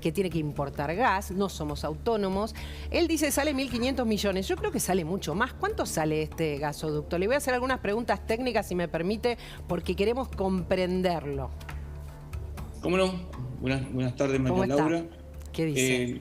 que tiene que importar gas, no somos autónomos. Él dice sale 1.500 millones, yo creo que sale mucho más. ¿Cuánto sale este gasoducto? Le voy a hacer algunas preguntas técnicas, si me permite, porque queremos comprenderlo. ¿Cómo no? Buenas tardes, ¿Cómo María está? Laura. ¿Qué dice?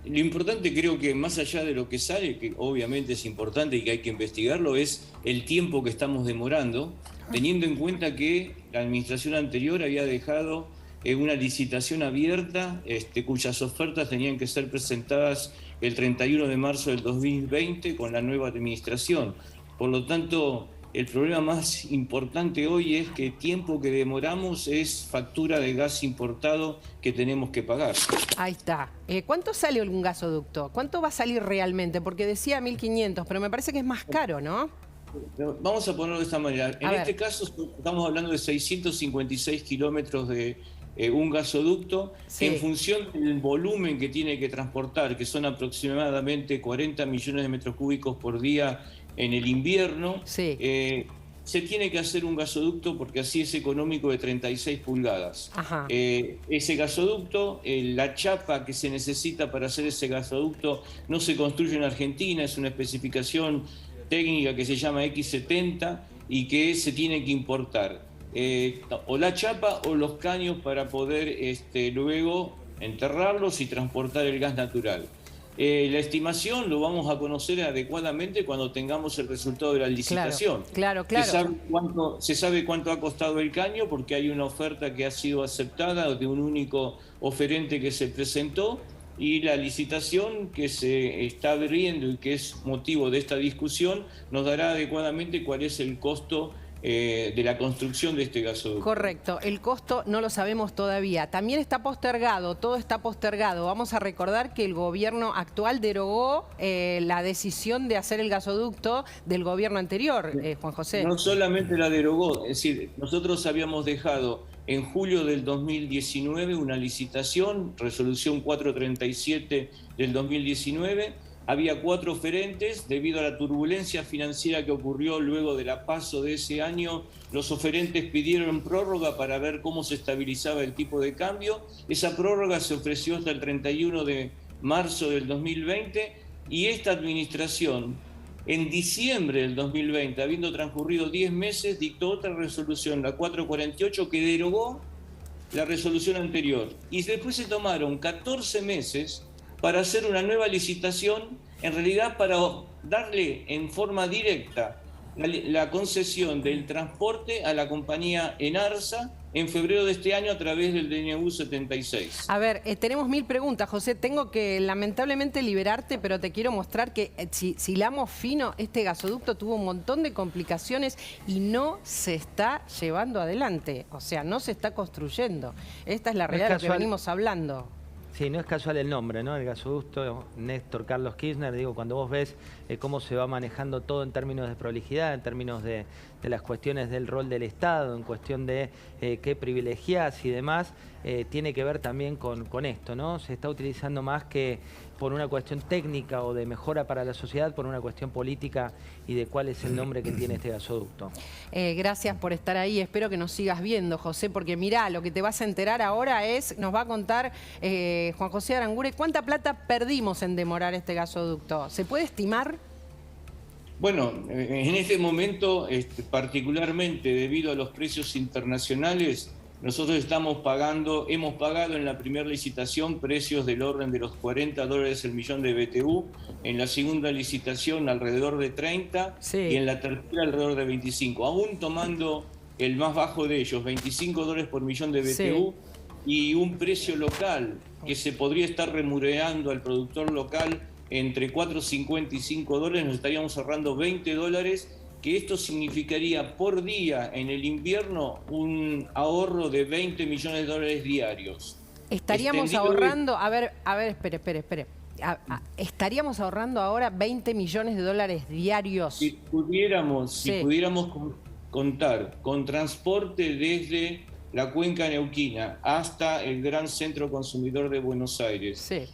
Lo importante, creo que más allá de lo que sale, que obviamente es importante y que hay que investigarlo, es el tiempo que estamos demorando, teniendo en cuenta que la administración anterior había dejado una licitación abierta, cuyas ofertas tenían que ser presentadas el 31 de marzo del 2020 con la nueva administración. Por lo tanto, el problema más importante hoy es que el tiempo que demoramos es factura de gas importado que tenemos que pagar. Ahí está. ¿Cuánto sale un gasoducto? ¿Cuánto va a salir realmente? Porque decía 1.500, pero me parece que es más caro, ¿no? Vamos a ponerlo de esta manera. En este caso estamos hablando de 656 kilómetros de un gasoducto, sí, en función del volumen que tiene que transportar, que son aproximadamente 40 millones de metros cúbicos por día en el invierno. Sí. Se tiene que hacer un gasoducto porque así es económico, de 36 pulgadas. Ajá. Ese gasoducto, la chapa que se necesita para hacer ese gasoducto no se construye en Argentina, es una especificación técnica que se llama X70 y que se tiene que importar. O la chapa o los caños para poder luego enterrarlos y transportar el gas natural. La estimación lo vamos a conocer adecuadamente cuando tengamos el resultado de la licitación. Claro. Se sabe cuánto ha costado el caño porque hay una oferta que ha sido aceptada de un único oferente que se presentó, y la licitación que se está abriendo y que es motivo de esta discusión nos dará adecuadamente cuál es el costo de la construcción de este gasoducto. Correcto, el costo no lo sabemos todavía. También está postergado, todo está postergado. Vamos a recordar que el gobierno actual derogó la decisión de hacer el gasoducto del gobierno anterior, Juan José. No solamente la derogó, es decir, nosotros habíamos dejado en julio del 2019 una licitación, resolución 437 del 2019, había 4 oferentes. Debido a la turbulencia financiera que ocurrió luego de la PASO de ese año, los oferentes pidieron prórroga para ver cómo se estabilizaba el tipo de cambio. Esa prórroga se ofreció hasta el 31 de marzo del 2020 y esta administración, en diciembre del 2020, habiendo transcurrido 10 meses, dictó otra resolución, la 448, que derogó la resolución anterior. Y después se tomaron 14 meses para hacer una nueva licitación, en realidad para darle en forma directa la concesión del transporte a la compañía Enarsa en febrero de este año a través del DNU 76. A ver, tenemos 1000 preguntas, José. Tengo que lamentablemente liberarte, pero te quiero mostrar que si hilamos fino, este gasoducto tuvo un montón de complicaciones y no se está llevando adelante. O sea, no se está construyendo. Esta es la realidad de lo que venimos hablando. Sí, no es casual el nombre, ¿no? El gasoducto Néstor Carlos Kirchner. Digo, cuando vos ves cómo se va manejando todo en términos de prolijidad, en términos de las cuestiones del rol del Estado, en cuestión de qué privilegias y demás, tiene que ver también con esto, ¿no? Se está utilizando más que por una cuestión técnica o de mejora para la sociedad, por una cuestión política y de cuál es el nombre que tiene este gasoducto. Gracias por estar ahí. Espero que nos sigas viendo, José, porque mirá, lo que te vas a enterar ahora nos va a contar Juan José Aranguren, ¿cuánta plata perdimos en demorar este gasoducto? ¿Se puede estimar? Bueno, en este momento, particularmente debido a los precios internacionales, nosotros hemos pagado en la primera licitación precios del orden de los $40 el millón de BTU, en la segunda licitación alrededor de 30, sí, y en la tercera alrededor de 25, aún tomando el más bajo de ellos, $25 por millón de BTU, sí, y un precio local que se podría estar remunerando al productor local entre $4.50 y $5, nos estaríamos ahorrando $20, que esto significaría por día en el invierno un ahorro de $20 millones diarios. Estaríamos ahorrando, a ver, espere. Estaríamos ahorrando ahora $20 millones diarios. Si pudiéramos contar con transporte desde la cuenca neuquina hasta el gran centro consumidor de Buenos Aires, sí,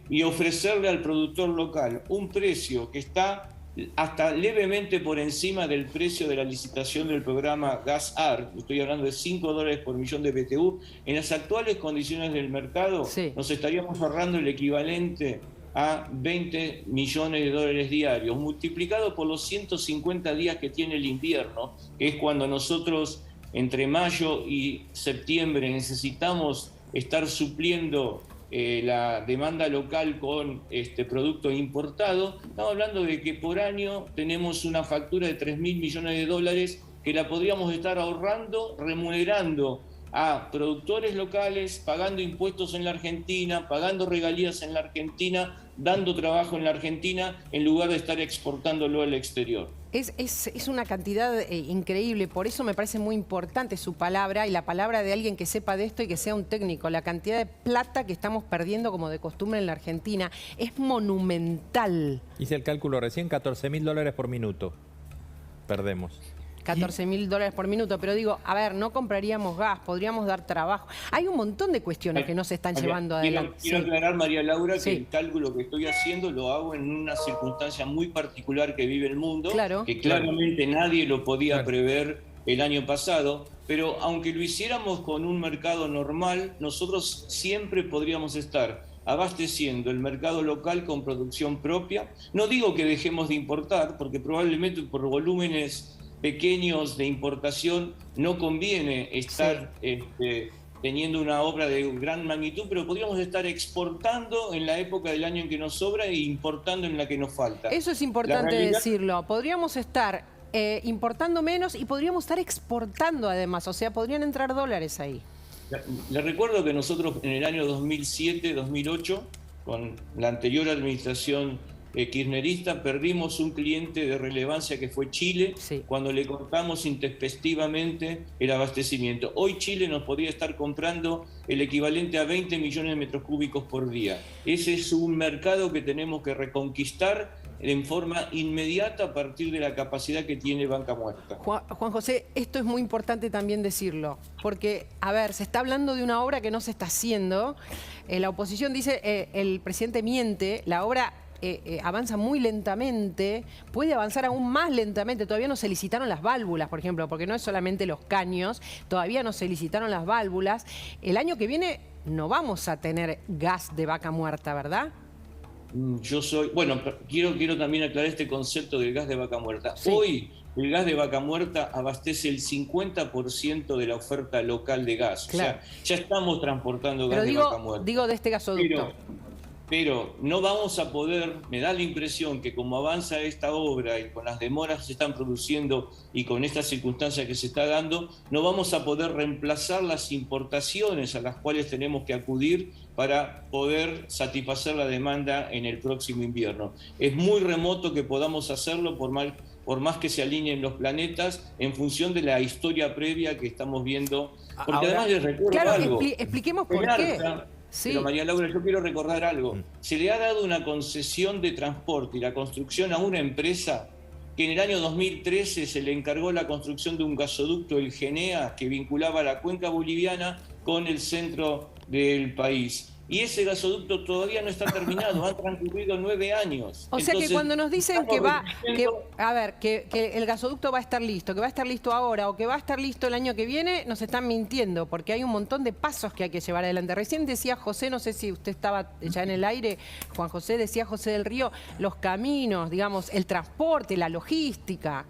y ofrecerle al productor local un precio que está hasta levemente por encima del precio de la licitación del programa Gas-AR, estoy hablando de $5 por millón de BTU, en las actuales condiciones del mercado nos estaríamos ahorrando el equivalente a 20 millones de dólares diarios, multiplicado por los 150 días que tiene el invierno, que es cuando nosotros entre mayo y septiembre necesitamos estar supliendo la demanda local con producto importado. Estamos hablando de que por año tenemos una factura de 3.000 millones de dólares que la podríamos estar ahorrando, remunerando a productores locales, pagando impuestos en la Argentina, pagando regalías en la Argentina, dando trabajo en la Argentina, en lugar de estar exportándolo al exterior. Es una cantidad increíble, por eso me parece muy importante su palabra y la palabra de alguien que sepa de esto y que sea un técnico. La cantidad de plata que estamos perdiendo como de costumbre en la Argentina es monumental. Hice el cálculo recién, $14.000 por minuto perdemos. 14.000 dólares por minuto, pero digo, a ver, no compraríamos gas, podríamos dar trabajo. Hay un montón de cuestiones que no se están llevando adelante. Quiero aclarar, María Laura, que el cálculo que estoy haciendo lo hago en una circunstancia muy particular que vive el mundo, que claramente nadie lo podía prever el año pasado, pero aunque lo hiciéramos con un mercado normal, nosotros siempre podríamos estar abasteciendo el mercado local con producción propia. No digo que dejemos de importar, porque probablemente por volúmenes pequeños de importación no conviene estar teniendo una obra de gran magnitud, pero podríamos estar exportando en la época del año en que nos sobra e importando en la que nos falta. Eso es importante decirlo. Podríamos estar importando menos y podríamos estar exportando además, o sea, podrían entrar dólares ahí. Les recuerdo que nosotros en el año 2007-2008, con la anterior administración kirchnerista, perdimos un cliente de relevancia que fue Chile, cuando le cortamos intempestivamente el abastecimiento. Hoy Chile nos podría estar comprando el equivalente a 20 millones de metros cúbicos por día. Ese es un mercado que tenemos que reconquistar en forma inmediata a partir de la capacidad que tiene Vaca Muerta. Juan José, esto es muy importante también decirlo, porque, a ver, se está hablando de una obra que no se está haciendo. La oposición dice, el presidente miente, la obra avanza muy lentamente, puede avanzar aún más lentamente, todavía no se licitaron las válvulas, por ejemplo, porque no es solamente los caños, todavía no se licitaron las válvulas. El año que viene no vamos a tener gas de Vaca Muerta, ¿verdad? Bueno, quiero también aclarar este concepto del gas de Vaca Muerta. Hoy el gas de Vaca Muerta abastece el 50% de la oferta local de gas. O sea, ya estamos transportando gas de Vaca Muerta. Digo de este gasoducto. Pero no vamos a poder, me da la impresión que como avanza esta obra y con las demoras que se están produciendo y con esta circunstancia que se está dando, no vamos a poder reemplazar las importaciones a las cuales tenemos que acudir para poder satisfacer la demanda en el próximo invierno. Es muy remoto que podamos hacerlo por más que se alineen los planetas en función de la historia previa que estamos viendo. Porque además les recuerdo algo. Expliquemos por qué. Pero María Laura, yo quiero recordar algo. Se le ha dado una concesión de transporte y la construcción a una empresa que en el año 2013 se le encargó la construcción de un gasoducto, el GENEA, que vinculaba la cuenca boliviana con el centro del país. Y ese gasoducto todavía no está terminado, han transcurrido 9 años. O sea que cuando nos dicen que el gasoducto va a estar listo, que va a estar listo ahora o que va a estar listo el año que viene, nos están mintiendo, porque hay un montón de pasos que hay que llevar adelante. Recién decía José, no sé si usted estaba ya en el aire, Juan José, decía José del Río, los caminos, digamos, el transporte, la logística.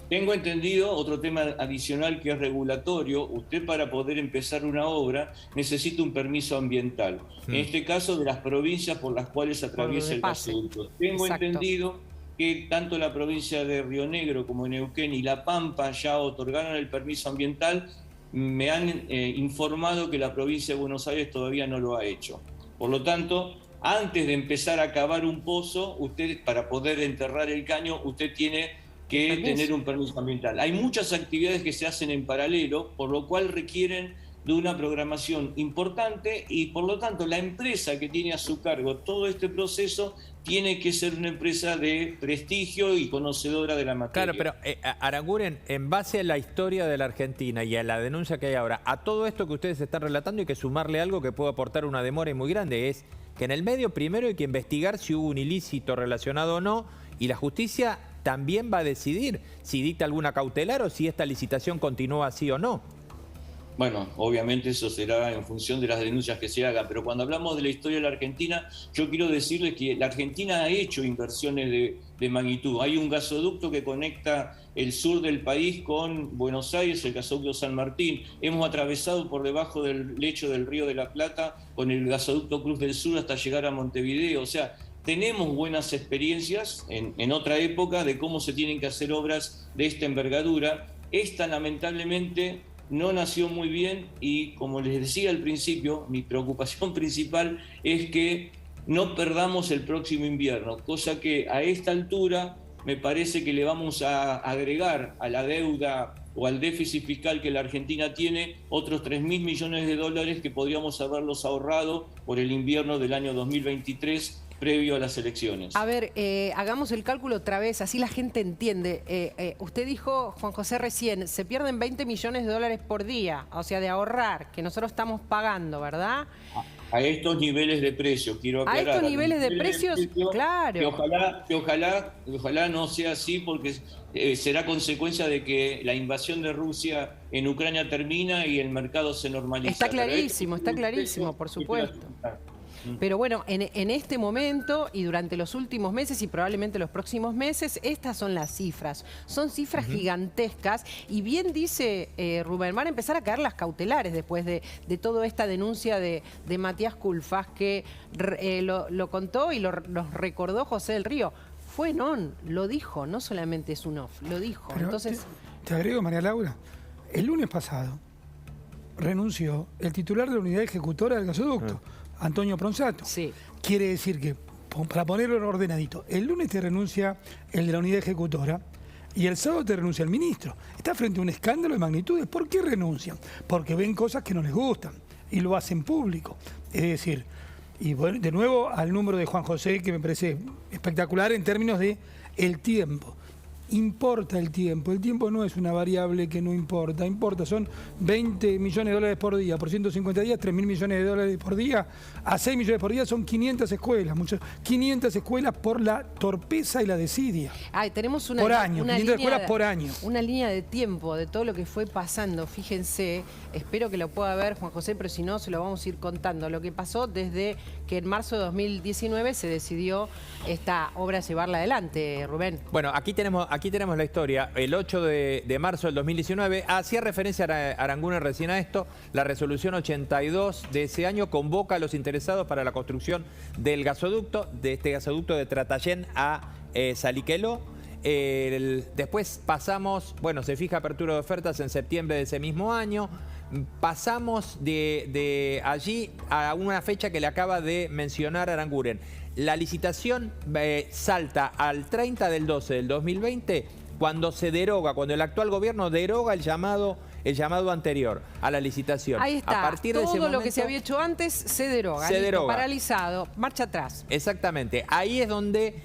Tengo entendido otro tema adicional que es regulatorio. Usted para poder empezar una obra necesita un permiso ambiental. En este caso de las provincias por las cuales atraviesa el gasoducto. Tengo entendido que tanto la provincia de Río Negro como Neuquén y La Pampa ya otorgaron el permiso ambiental. Me han informado que la provincia de Buenos Aires todavía no lo ha hecho. Por lo tanto, antes de empezar a cavar un pozo, usted para poder enterrar el caño, usted tiene que tener un permiso ambiental. Hay muchas actividades que se hacen en paralelo, por lo cual requieren de una programación importante y por lo tanto la empresa que tiene a su cargo todo este proceso tiene que ser una empresa de prestigio y conocedora de la materia. Claro, pero Aranguren, en base a la historia de la Argentina y a la denuncia que hay ahora, a todo esto que ustedes están relatando hay que sumarle algo que puede aportar una demora muy grande, es que en el medio primero hay que investigar si hubo un ilícito relacionado o no, y la justicia también va a decidir si dicta alguna cautelar o si esta licitación continúa así o no. Bueno, obviamente eso será en función de las denuncias que se hagan, pero cuando hablamos de la historia de la Argentina, yo quiero decirles que la Argentina ha hecho inversiones de magnitud. Hay un gasoducto que conecta el sur del país con Buenos Aires, el gasoducto San Martín. Hemos atravesado por debajo del lecho del Río de la Plata con el gasoducto Cruz del Sur hasta llegar a Montevideo. O sea, tenemos buenas experiencias en otra época de cómo se tienen que hacer obras de esta envergadura. Esta, lamentablemente, no nació muy bien y, como les decía al principio, mi preocupación principal es que no perdamos el próximo invierno, cosa que a esta altura me parece que le vamos a agregar a la deuda o al déficit fiscal que la Argentina tiene otros 3.000 millones de dólares que podríamos haberlos ahorrado por el invierno del año 2023 previo a las elecciones. A ver, hagamos el cálculo otra vez, así la gente entiende. Usted dijo, Juan José, recién, se pierden 20 millones de dólares por día, o sea, de ahorrar, que nosotros estamos pagando, ¿verdad? A estos niveles de precio, quiero aclarar. A estos niveles de precios, claro. Que ojalá no sea así, porque será consecuencia de que la invasión de Rusia en Ucrania termina y el mercado se normaliza. Está clarísimo, por supuesto. Pero bueno, en este momento y durante los últimos meses y probablemente los próximos meses, estas son las cifras. Son cifras gigantescas y bien dice Rubén, van a empezar a caer las cautelares después de toda esta denuncia de Matías Culfas, que lo contó y nos recordó José del Río. Fue lo dijo, no solamente es un off, lo dijo. Pero entonces te agrego, María Laura, el lunes pasado renunció el titular de la unidad ejecutora del gasoducto, Antonio Pronsato. Sí. Quiere decir que, para ponerlo ordenadito, el lunes te renuncia el de la unidad ejecutora y el sábado te renuncia el ministro. Está frente a un escándalo de magnitudes. ¿Por qué renuncian? Porque ven cosas que no les gustan y lo hacen público. Es decir, y bueno, de nuevo al número de Juan José, que me parece espectacular en términos de el tiempo. Importa el tiempo no es una variable que no importa, son 20 millones de dólares por día, por 150 días, 3.000 millones de dólares por día, a 6 millones por día son 500 escuelas, 500 escuelas por la torpeza y la desidia. Tenemos por año, 500 escuelas por año. Una línea de tiempo de todo lo que fue pasando, fíjense, espero que lo pueda ver Juan José, pero si no se lo vamos a ir contando, lo que pasó desde que en marzo de 2019 se decidió esta obra llevarla adelante, Rubén. Bueno, aquí tenemos la historia. El 8 de marzo del 2019, hacía referencia a Aranguren recién a esto, la resolución 82 de ese año convoca a los interesados para la construcción del gasoducto, de este gasoducto de Tratayén a Salliqueló. Después pasamos, bueno, se fija apertura de ofertas en septiembre de ese mismo año. Pasamos de allí a una fecha que le acaba de mencionar Aranguren. La licitación salta al 30 del 12 del 2020 cuando el actual gobierno deroga el llamado anterior a la licitación. Ahí está, a partir de ese todo momento, lo que se había hecho antes se deroga. Paralizado, marcha atrás. Exactamente, ahí es donde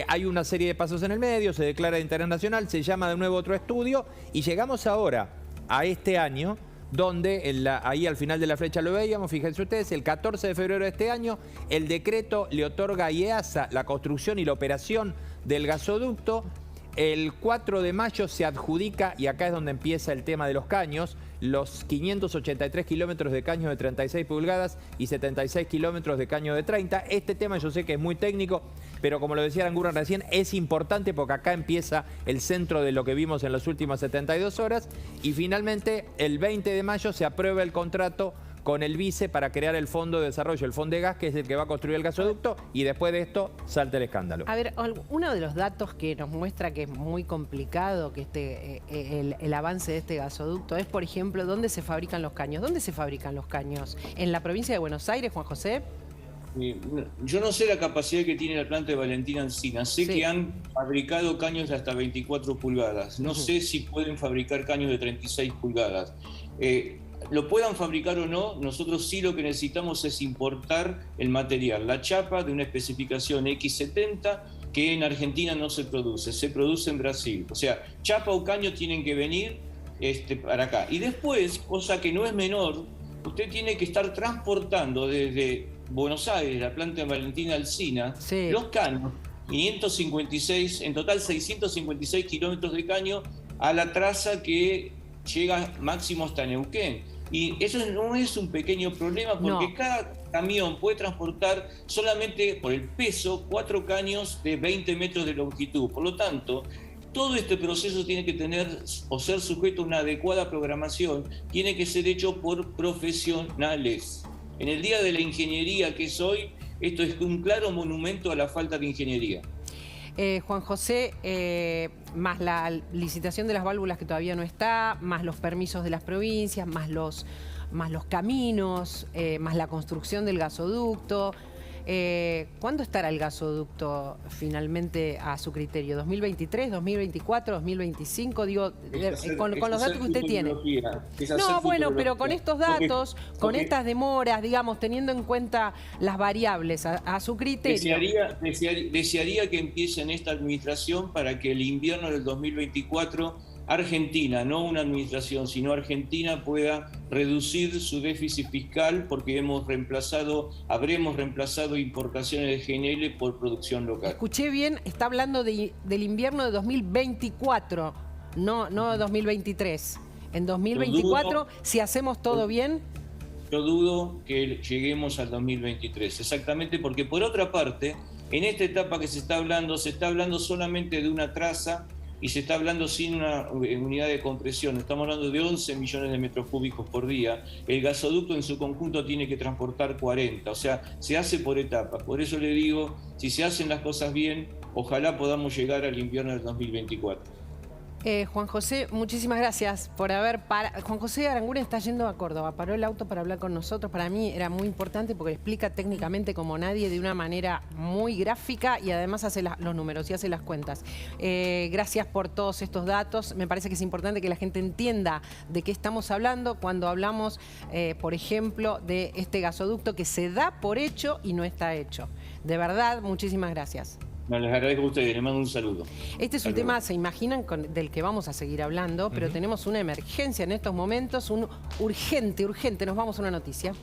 hay una serie de pasos en el medio, se declara de interés nacional, se llama de nuevo otro estudio y llegamos ahora a este año, donde ahí al final de la flecha lo veíamos, fíjense ustedes, el 14 de febrero de este año, el decreto le otorga a IEASA la construcción y la operación del gasoducto. El 4 de mayo se adjudica, y acá es donde empieza el tema de los caños, los 583 kilómetros de caño de 36 pulgadas y 76 kilómetros de caño de 30. Este tema yo sé que es muy técnico, pero como lo decía Aranguren recién, es importante porque acá empieza el centro de lo que vimos en las últimas 72 horas. Y finalmente, el 20 de mayo se aprueba el contrato con el vice para crear el Fondo de Desarrollo, el Fondegas, que es el que va a construir el gasoducto, y después de esto salta el escándalo. A ver, uno de los datos que nos muestra que es muy complicado que el avance de este gasoducto es, por ejemplo, dónde se fabrican los caños. ¿Dónde se fabrican los caños? ¿En la provincia de Buenos Aires, Juan José? Yo no sé la capacidad que tiene la planta de Valentina Alsina. Sé que han fabricado caños de hasta 24 pulgadas. No sé si pueden fabricar caños de 36 pulgadas. Lo puedan fabricar o no, nosotros sí lo que necesitamos es importar el material, la chapa de una especificación X70 que en Argentina no se produce en Brasil. O sea, chapa o caño tienen que venir para acá. Y después, cosa que no es menor, usted tiene que estar transportando desde Buenos Aires, la planta de Valentina Alsina, los caños. 556, en total 656 kilómetros de caño a la traza que llega máximo hasta Neuquén. Y eso no es un pequeño problema porque cada camión puede transportar solamente por el peso 4 caños de 20 metros de longitud. Por lo tanto, todo este proceso tiene que tener o ser sujeto a una adecuada programación, tiene que ser hecho por profesionales. En el Día de la Ingeniería que es hoy, esto es un claro monumento a la falta de ingeniería. Juan José, más la licitación de las válvulas que todavía no está, más los permisos de las provincias, más los caminos, más la construcción del gasoducto. ¿Cuándo estará el gasoducto finalmente a su criterio? ¿2023, 2024, 2025? Digo, con los datos que usted tiene. No, bueno, pero con estos datos, con estas demoras, digamos, teniendo en cuenta las variables a su criterio. Desearía que empiece en esta administración para que el invierno del 2024 Argentina, no una administración, sino Argentina pueda reducir su déficit fiscal porque habremos reemplazado importaciones de GNL por producción local. Escuché bien, está hablando del invierno de 2024, no de 2023. En 2024, si hacemos todo bien... Yo dudo que lleguemos al 2023, exactamente porque por otra parte, en esta etapa que se está hablando solamente de una traza y se está hablando sin una unidad de compresión. Estamos hablando de 11 millones de metros cúbicos por día. El gasoducto en su conjunto tiene que transportar 40, o sea, se hace por etapas. Por eso le digo, si se hacen las cosas bien, ojalá podamos llegar al invierno del 2024. Juan José, muchísimas gracias por haber parado. Juan José Aranguren está yendo a Córdoba, paró el auto para hablar con nosotros. Para mí era muy importante porque explica técnicamente como nadie de una manera muy gráfica y además hace los números y hace las cuentas. Gracias por todos estos datos. Me parece que es importante que la gente entienda de qué estamos hablando cuando hablamos, por ejemplo, de este gasoducto que se da por hecho y no está hecho. De verdad, muchísimas gracias. No, les agradezco a ustedes, les mando un saludo. Este es un tema, se imaginan, del que vamos a seguir hablando, pero tenemos una emergencia en estos momentos, un urgente, nos vamos a una noticia.